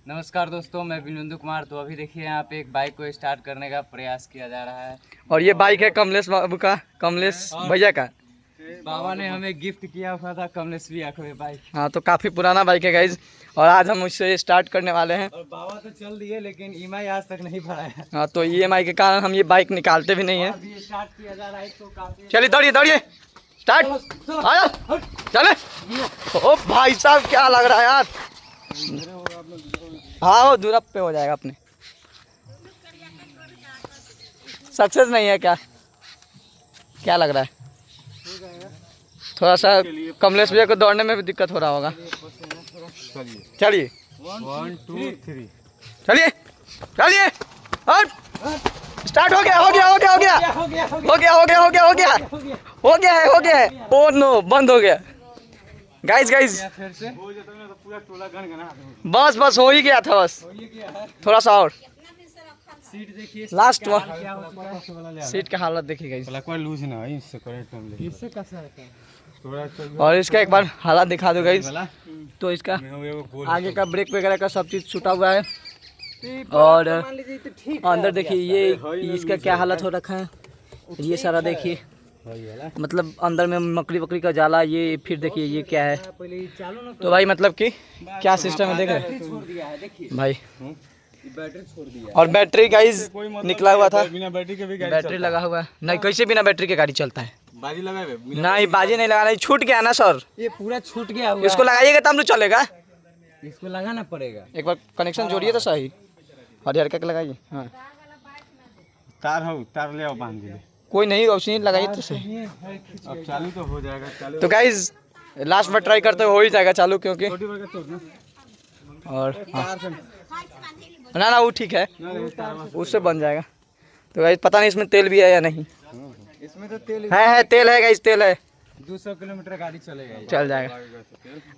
नमस्कार दोस्तों, मैं विनोद कुमार। तो अभी देखिए यहाँ पे एक बाइक को स्टार्ट करने का प्रयास किया जा रहा है और ये बाइक है कमलेश बाबू का, कमलेश भैया का। बाबा ने हमें गिफ्ट किया हुआ था कमलेश भैया को ये बाइक। हाँ, तो काफ़ी पुराना बाइक है गाइज, और आज हम उससे स्टार्ट करने वाले हैं। और बाबा तो चल दिए लेकिन ईएमआई आज तक नहीं भरा है। हाँ, तो ईएमआई के कारण हम ये बाइक निकालते भी नहीं हैं। अभी स्टार्ट किया जा रहा है तो काफी। चलिए दौड़िए दौड़िए, स्टार्ट आया चले। ओ भाई साहब, क्या लग रहा है यार। हाँ, वो दूर पे हो जाएगा अपने। सक्सेस नहीं है क्या, क्या लग रहा है? थोड़ा सा कमलेश भैया को दौड़ने में भी दिक्कत हो रहा होगा। चलिए 1 2 3 चलिए चलिए, और स्टार्ट हो गया हो गया हो गया हो गया हो गया हो गया हो गया हो गया हो गया हो गया है हो गया है। ओ नो, बंद हो गया गाइस गाइस। फिर से हो जाता है तो पूरा टोला गनगना बस बस हो ही गया था, बस थोड़ा सा और। सीट देखिए, लास्ट वन, सीट का हालत देखिए गाइस। कोई लूज ना है इससे करेक्ट इससे कैसा है थोड़ा। और इसका एक बार हालत दिखा दो गाइस। तो इसका आगे का ब्रेक वगैरह का सब चीज़ छूटा हुआ है। और अंदर देखिए ये इसका क्या हालत हो रखा है, ये सारा देखिए। मतलब अंदर में मकड़ी वकड़ी का जाला, ये फिर देखिए ये क्या है। तो भाई मतलब कि क्या सिस्टम है देख रहे भाई। और बैटरी गाइस निकला हुआ था, बिना बैटरी के भी बैटरी लगा हुआ है। नहीं, कैसे बिना बैटरी के गाड़ी चलता है? बाजी लगाए नहीं, बाजी नहीं लगाना, छूट गया ना सर। ये पूरा छूट गया हुआ इसको लगाइएगा तब तो चलेगा। इसको लगाना पड़ेगा। एक बार कनेक्शन जोड़िए तो सही, हरियर का लगाइए। हाँ, तार ले आओ, बांध दीजिए। कोई नहीं, रोशनी लगाइए तो सही। अब चालू तो हो जाएगा। चालू तो गाइज लास्ट में ट्राई करते हो ही जाएगा चालू, क्योंकि और हाँ। ना वो ठीक है, उससे बन जाएगा। तो गाइज पता नहीं इसमें तेल भी है या नहीं। इसमें तो तेल है तेल है गाइज, तेल है। 200 किलोमीटर गाड़ी चलेगा, चल जाएगा।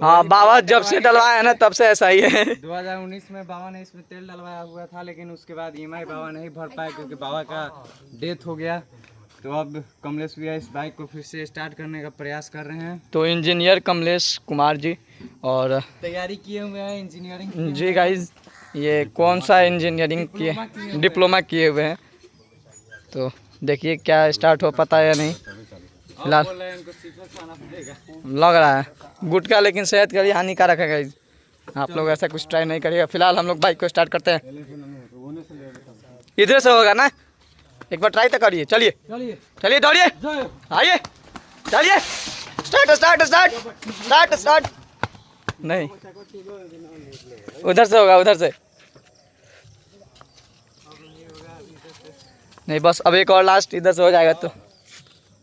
हाँ, बाबा जब से डलवाया है ना तब से ऐसा ही है। 2019 में बाबा ने इसमें तेल डलवाया हुआ था, लेकिन उसके बाद ईएमआई बाबा नहीं भर पाए क्योंकि बाबा का डेथ हो गया। तो अब कमलेश भैया इस बाइक को फिर से स्टार्ट करने का प्रयास कर रहे हैं। तो इंजीनियर कमलेश कुमार जी और तैयारी किए हुए हैं इंजीनियरिंग जी गाइज। ये कौन सा इंजीनियरिंग किए, डिप्लोमा किए हुए हैं। तो देखिए क्या स्टार्ट हो पाता है या नहीं। फिलहाल लग रहा है गुटखा, लेकिन सेहत के लिए हानिकारक है गाइज। आप लोग ऐसा कुछ ट्राई नहीं करिएगा। फिलहाल हम लोग बाइक को स्टार्ट करते हैं। इधर से होगा ना, एक बार ट्राई तो करिए। चलिए चलिए दौड़िए, आइए चलिए, start start start start start. नहीं, उधर से होगा, उधर से नहीं। बस अब एक और लास्ट इधर से हो जाएगा तो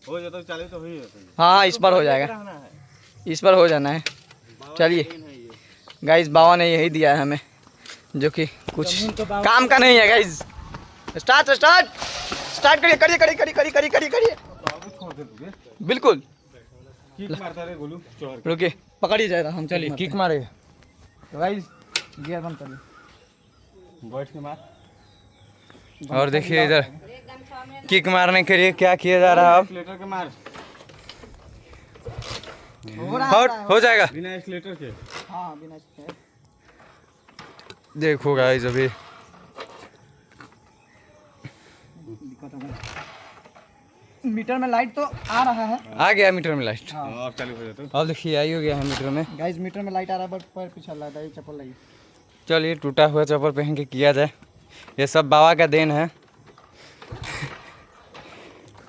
हो जाता है। चालू तो हो ही जाता है। हाँ, इस बार हो जाएगा, इस बार हो जाना है। चलिए गाइज, बाबा ने यही दिया है हमें, जो कि कुछ काम का नहीं है गाइज। स्टार्ट स्टार्ट स्टार्ट करिए करिए करिए करिए करिए करिए करिए करिए, बिल्कुल। रुकिए, पकड़िए जाएगा, हम चलिए किक मारे। तो गाइज गियर बंद करिए, बैठ के मार। और देखिए इधर किक मारने के लिए क्या किया जा रहा है अब। एक्सीलेटर के मार, हो जाएगा बिना एक्सीलेटर के। हाँ, बिना देखो गाइस, अभी मीटर में लाइट तो आ रहा है, आ गया मीटर में लाइट। हाँ। अब चालू हो जाता। अब देखिए आई हो गया है मीटर में। गाइस मीटर में लाइट आ रहा है, बट पैर पीछे लग रहा है, चप्पल लगी। चलिए टूटा हुआ चप्पल पहन के किया जाए, ये सब बाबा का देन है।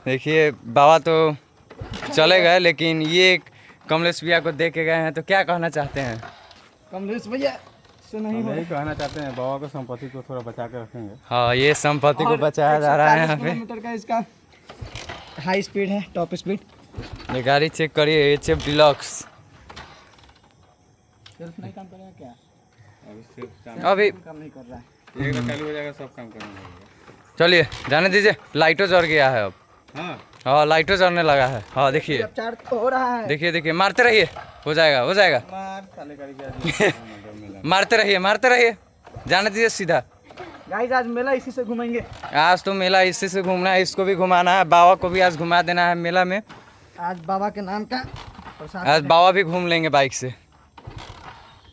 देखिए बाबा तो चले गए, लेकिन ये कमलेश भैया को देख के गए हैं। तो क्या कहना चाहते हैं? कमलेश भैया से नहीं हो, यही कहना चाहते हैं, बाबा को संपत्ति को थोड़ा बचा के रखेंगे। हाँ, ये संपत्ति को बचाया जा रहा है यहाँ पे। किलोमीटर का इसका हाई स्पीड है, टॉप स्पीड। ये गाड़ी चेक करिए, HF डिलक्स। सेल्फ नहीं काम करेगा क्या? अभी काम नहीं कर रहा है। एक चालू हो जाएगा, सब काम करने लगेगा। चलिए जाने दीजिए, लाइटों जल गया है अब। हाँ, लाइटों जलने लगा है। हाँ देखिए, अब चार्ज तो हो रहा है। देखिए देखिए, मारते रहिए, हो जाएगा हो जाएगा। मारते रहिए, जाने दीजिए सीधा। गाइस आज मेला इसी से घूमेंगे। आज तो मेला इसी से घूमना है, इसको भी घुमाना है, बाबा को भी आज घुमा देना है मेला में। आज बाबा के नाम का प्रसाद, आज बाबा भी घूम लेंगे बाइक से।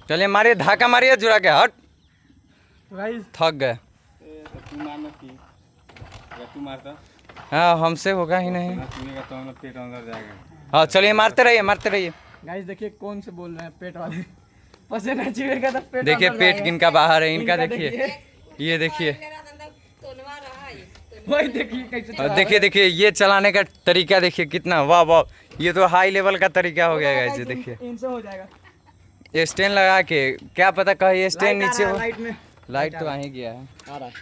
चलिए मारिए, धाका मारिए जुड़ा के, हट। तो गाइस थक गए। तू मारना की अगर तू मारता हाँ हमसे होगा ही नहीं। सुनेगा तो हम पेट अंदर जाएगा। हाँ चलिए मारते रहिए मारते रहिए। गाइस देखिए कौन से बोल रहे हैं पेट वाले, पसीना चुएगा तो पेट देखिए अंदर पेट जाएगा। किनका बाहर है, इनका इनका देखिए, ये देखिए। वही देखिए कैसे और देखिए देखिए ये चलाने का तरीका देखिए कितना, वाह वाह, ये तो हाई लेवल का तरीका हो गया गाइस। ये देखिए इनसे हो जाएगा। ये स्टैंड लगा के, क्या पता कहीं स्टैंड नीचे हो। लाइट में लाइट तो आ ही गया है, आ रहा है।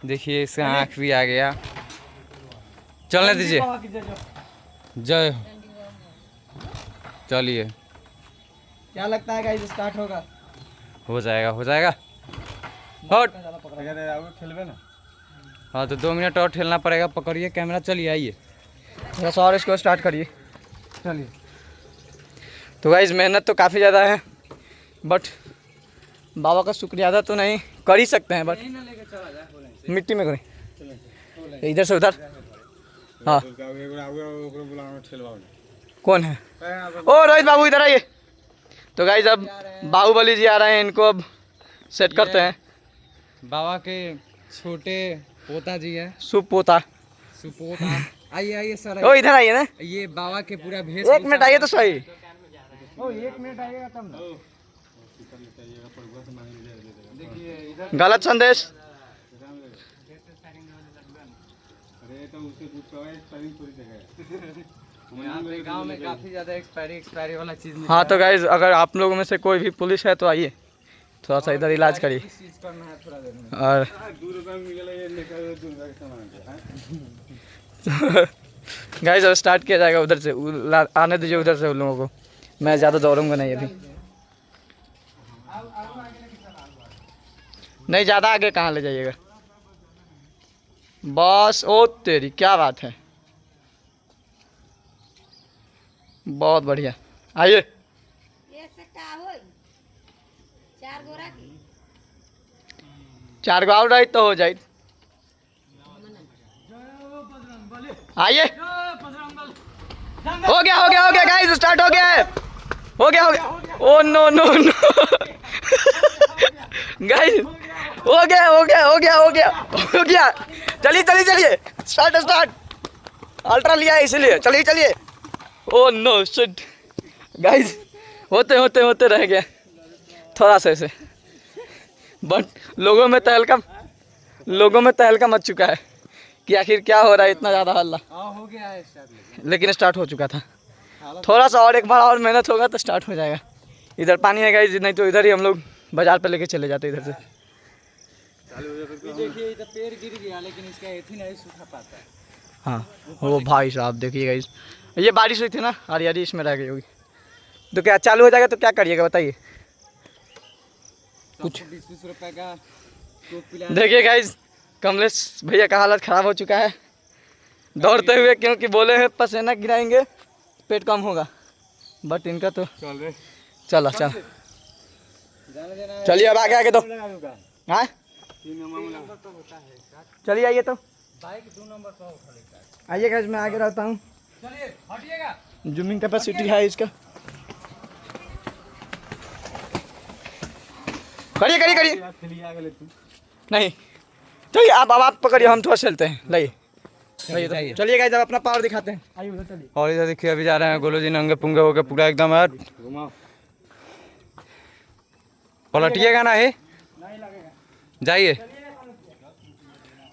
देखिए इसका आँख भी आ गया। चलने दीजिए, बाबा की जय जो। जय हो। चलिए क्या लगता है गाइस स्टार्ट होगा? हो जाएगा हो जाएगा। हट। ज्यादा पकड़ा। अगर आओ खेलबे ना हाँ तो 2 मिनट और ठेलना पड़ेगा। पकड़िए कैमरा, चलिए आइए। थोड़ा सा और इसको स्टार्ट करिए। चलिए। तो गाइस मेहनत तो काफ़ी ज़्यादा है, बट बाबा का शुक्रिया अदा तो नहीं कर ही सकते हैं, बट मिट्टी में करें इधर से उधर। हाँ कौन है? ओ रोहित बाबू इधर आइए। तो गाइस अब बाहुबली जी आ रहे हैं, इनको अब सेट करते हैं। बाबा के छोटे पोता जी है, सुपोता। सुपोता। आइए आइए सर, ओ इधर आइए ना, ये बाबा के पूरा भेष। एक मिनट आइए तो सही। ओ 1 मिनट आइएगा तब ना। देखिए इधर गलत संदेश। अरे तो उससे कुछ तो है स्पेलिंग थोड़ी जगह यहाँ पे गांव में काफी ज्यादा एक्सपायरी वाला चीज मिलता हाँ तो गाइस अगर आप लोगों में से कोई भी पुलिस है तो आइए, थोड़ा सा इधर इलाज करिए। है। चीज करना है थोड़ा देर में। और 2 रुपए में मिलेगा ये लेकर 2 रुपए का सामान है। गाइस अब स्टार्ट किया जाएगा उधर से। आने दीजिए उधर से उन लोगों को, मैं ज़्यादा दौड़ूंगा नहीं अभी। नहीं ज़्यादा आगे कहाँ ले जाइएगा, बस। ओ तेरी क्या बात है, बहुत बढ़िया। आइए। चार गो और रही तो हो जाए। आइए। हो गया गाइस, स्टार्ट हो गया है। हो गया oh no no no guys हो गया। चलिए स्टार्ट। अल्ट्रा लिया है इसलिए, चलिए। ओ नो शिट गाइस, होते रह गया थोड़ा सा ऐसे, बट लोगों में तहलका मच चुका है कि आखिर क्या हो रहा है, इतना ज़्यादा हल्ला। हो गया है स्टार्ट, लेकिन स्टार्ट हो चुका था। थोड़ा सा और एक बार और मेहनत होगा तो स्टार्ट हो जाएगा। इधर पानी है गाइस, नहीं तो इधर ही हम लोग बाजार पे लेके चले जाते इधर से। देखिए इधर पेड़ गिर गया लेकिन इसका एथी नहीं सूखा पाता है। हाँ वो भाई साहब देखिए गाइस, ये बारिश हुई थी ना, हरियाली इसमें रह गई होगी। तो क्या चालू हो जाएगा तो क्या करिएगा बताइए कुछ। 20-20 रुपए का कोक पिला। देखिए गाइस कमलेश भैया का हालत ख़राब हो चुका है दौड़ते हुए, क्योंकि बोले हैं पसीना गिराएंगे पेट कम होगा, बट इनका तो चल चलिए अब आगे दो। हाँ चलिए आइए तो, बाइक 2 नंबर पर उठा लेता है। आइए गाइस मैं आगे रहता हूँ। चलिए हटिएगा। जूमिंग कैपेसिटी है इसका। करिए नहीं चलिए आप पकड़िए, हम थोड़ा चलते हैं। लाइए चलिए गाइस अब अपना पावर दिखाते हैं। आइए उधर चलिए। और इधर देखिए अभी जा रहे हैं गोलू जी नंगे पुंगे होकर पूरा एकदम यार। पलटिएगा ना है, जाइए।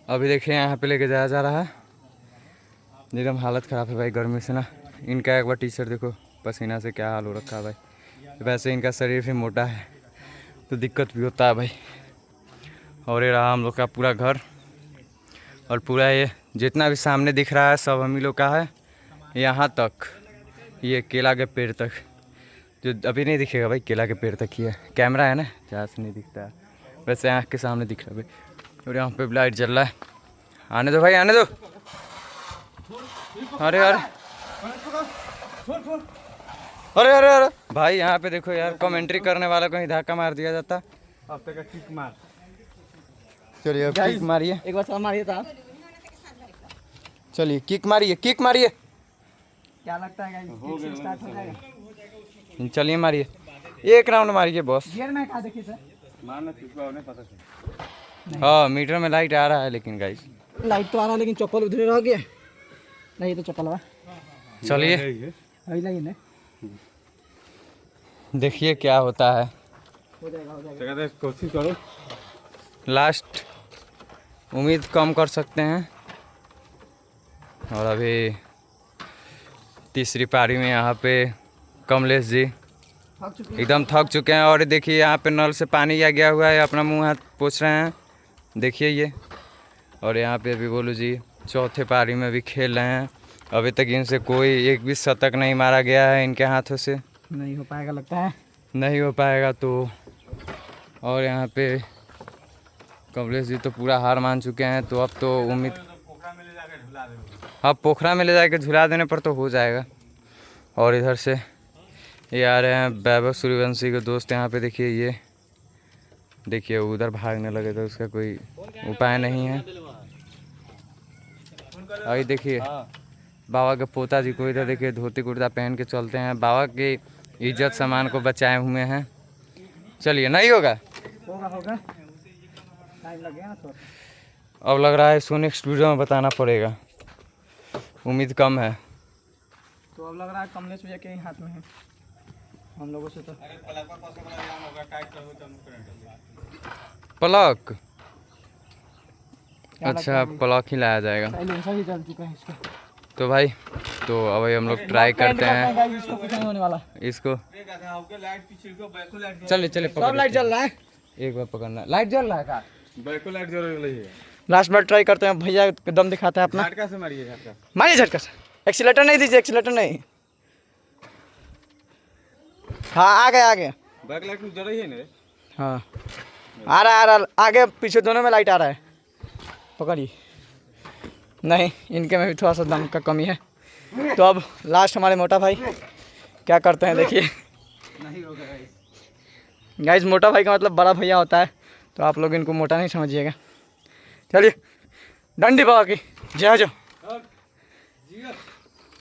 अभी देखिए यहाँ पे लेके जाया जा रहा है, एकदम हालत ख़राब है भाई गर्मी से ना। इनका एक बार टी शर्ट देखो पसीना से क्या हाल हो रखा है भाई। वैसे इनका शरीर भी मोटा है तो दिक्कत भी होता है भाई। और ये रहा हम लोग का पूरा घर, और पूरा ये जितना भी सामने दिख रहा है सब हम ही लोग का है, यहाँ तक ये केला के पेड़ तक, जो अभी नहीं दिखेगा भाई, केला के पेड़ तक ही है। कैमरा है ना जहाँ से नहीं दिखता है, वैसे आँख के सामने दिख रहा है भाई। और यहाँ पे लाइट जल रहा है, आने दो भाई आने दो। अरे भाई यहाँ पे देखो यार, कमेंट्री करने वाला को ही धक्का मार दिया जाता। अब तक का किक मार। चलिए अब किक मारिए, एक बार मारिए था। चलिए किक मारिए क्या लगता है गाइस स्टार्ट हो जाएगा? चलिए मारिए, एक राउंड मारिए बस। गियर में कहाँ देखिए सर, मारना चुका उन्हें पता चल। हाँ मीटर में लाइट आ रहा है लेकिन गाइस लाइट तो आ रहा है लेकिन चप्पल उधर रह गया। नहीं तो चप्पल चलिए अभी लगी ना, देखिए क्या होता है। हो जाएगा हो जाएगा। तो कहते हैं कोशिश करो। लास्ट उम्मीद कम कर सकते हैं। और अभी तीसरी पारी में यहाँ पे कमलेश जी थक चुके एकदम थक चुके हैं। और देखिए यहाँ पे नल से पानी आ गया हुआ है, अपना मुंह हाथ पोंछ रहे हैं, देखिए ये। और यहाँ पे अभी बोलू जी चौथे पारी में भी खेल रहे हैं। अभी तक इनसे कोई एक भी शतक नहीं मारा गया है इनके हाथों से, नहीं हो पाएगा लगता है। नहीं हो पाएगा तो। और यहाँ पे कमलेश जी तो पूरा हार मान चुके हैं, तो अब तो उम्मीद अब पोखरा में ले जाके झुला देने पर तो हो जाएगा। और इधर से ये आ रहे हैं वैभव सूर्यवंशी के दोस्त। यहाँ पे देखिए ये देखिए उधर भागने लगे तो उसका कोई उपाय नहीं है। अभी देखिए बाबा के पोता जी को इधर देखिए धोती कुर्ता पहन के चलते हैं, बाबा की इज्जत सम्मान को बचाए हुए हैं। चलिए नहीं होगा, होगा होगा, टाइम लगेगा ना थोड़ा। अब लग रहा है इसको नेक्स्ट वीडियो में बताना पड़ेगा, उम्मीद कम है। तो अब लग रहा है कमलेश भैया के ही हाथ में है, हम लोगों से तो। प्लग, क्या अच्छा लगता है? प्लग ही लाया जाएगा। साइलेंसर ही चल चुका है इसका। तो भाई तो अब हम लोग ट्राई करते हैं गाइस, इसको कुछ नहीं होने वाला। इसको। चलिए चलिए सब लाइट जल रहा है। एक बार पकड़ना, लाइट जल रहा है का? बैको लाइट जल रही है। लास्ट बार ट्राई करते हैं, भैया दम दिखाता है अपना। झटका से मारिए, झटका। मारिए झटका से, एक्सीलेटर नहीं दीजिए, एक्सीलेटर नहीं। हाँ आ गया। बैक लाइट में जल रही है ना। हाँ आ रहा आगे पीछे दोनों में लाइट आ रहा है। पकड़िए, नहीं इनके में भी थोड़ा सा दम का कमी है। तो अब लास्ट हमारे मोटा भाई क्या करते हैं देखिए। नहीं होगा गाइस मोटा भाई का मतलब बड़ा भैया होता है, तो आप लोग इनको मोटा नहीं समझिएगा। चलिए डंडी बाबा की जय जय।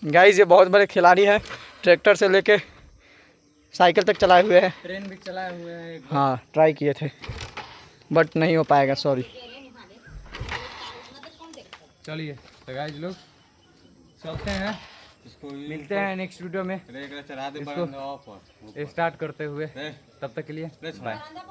गाइस ये बहुत बड़े खिलाड़ी हैं, ट्रैक्टर से लेके साइकिल तक चलाए हुए हैं, ट्रेन भी चलाए हुए हैं। हाँ ट्राई किए थे बट नहीं हो पाएगा, सॉरी। चलिए तो गाइस लोग चलते हैं, इसको मिलते हैं नेक्स्ट वीडियो में चढ़ा दे इसको स्टार्ट करते हुए। तब तक के लिए बाय।